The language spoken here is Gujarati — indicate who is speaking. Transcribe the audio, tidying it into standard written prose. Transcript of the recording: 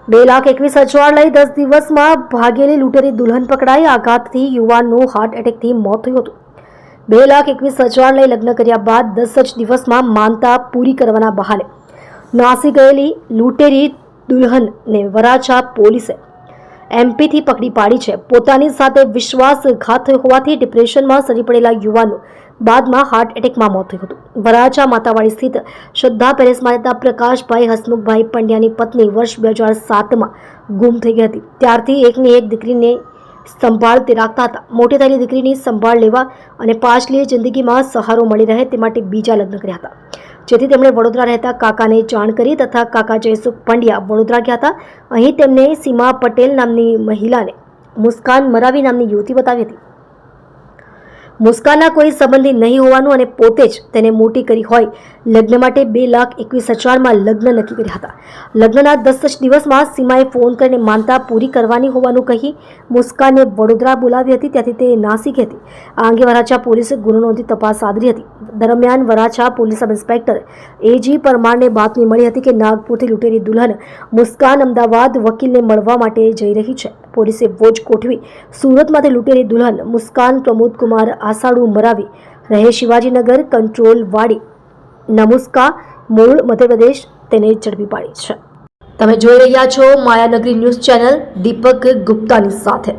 Speaker 1: 2,21,000 લઈ 10 દિવસમાં ભાગેલી લૂંટેરી દુલ્હન પકડાઈ. આઘાતથી યુવાનનું હાર્ટ એટેકથી મોત થયું હતું. 2,21,000 લઈ લગ્ન કર્યા બાદ 10 જ દિવસમાં માનતા પૂરી કરવાના બહાને નાસી ગયેલી લૂંટેરી દુલ્હનને વરાછા પોલીસે એમપીથી પકડી પાડી છે. પોતાની સાથે વિશ્વાસઘાત થયો હોવાથી ડિપ્રેશનમાં સરી પડેલા યુવાનનું બાદમાં હાર્ટ એટેકમાં મોત થયું હતું. વરાછા માતાવાડી સ્થિત શ્રદ્ધા પેલેસમાં રહેતા પ્રકાશભાઈ હસમુખભાઈ પંડ્યાની પત્ની વર્ષ 2007માં ગુમ થઈ ગઈ હતી. ત્યારથી એકની એક દીકરીને સંભાળતે રાખતા હતા. મોટી થયેલી દીકરીની સંભાળ લેવા અને પાછલી જિંદગીમાં સહારો મળી રહે તે માટે બીજા લગ્ન કર્યા હતા, જેથી તેમણે વડોદરા રહેતા કાકાને જાણ કરી તથા કાકા જયસુખ પંડ્યા વડોદરા ગયા હતા. અહીં તેમને સીમા પટેલ નામની મહિલાને મુસ્કાન મરાવી નામની યુવતી બતાવી હતી. મુસ્કાનના કોઈ સંબંધી નહીં હોવાનું અને પોતે જ તેને મોટી કરી હોય લગ્ન માટે 2,21,000માં લગ્ન નક્કી કર્યા હતા. લગ્નના 10 જ દિવસમાં સીમાએ ફોન કરીને માનતા પૂરી કરવાની હોવાનું કહી મુસ્કાનને વડોદરા બોલાવી હતી. ત્યાંથી તે નાસી ગઈ હતી. આ અંગે વરાછા પોલીસે ગુનો નોંધી તપાસ આદરી હતી. દરમિયાન વરાછા પોલીસ સબ ઇન્સ્પેક્ટર એજી પરમારને બાતમી મળી હતી કે નાગપુરથી લૂંટેલી દુલ્હન મુસ્કાન અમદાવાદ વકીલને મળવા માટે જઈ રહી છે. પોલીસે વોચ ગોઠવી સુરતમાંથી લૂંટેલી દુલ્હન મુસ્કાન પ્રમોદકુમાર આસાડુ મરાવી રહે શિવાજીનગર કંટ્રોલ વાડી નમુસ્કા મૂળ મધ્યપ્રદેશ તેને ઝડપી પાડી છે. તમે જોઈ રહ્યા છો માયાનગરી ન્યૂઝ ચેનલ દીપક ગુપ્તાની સાથે.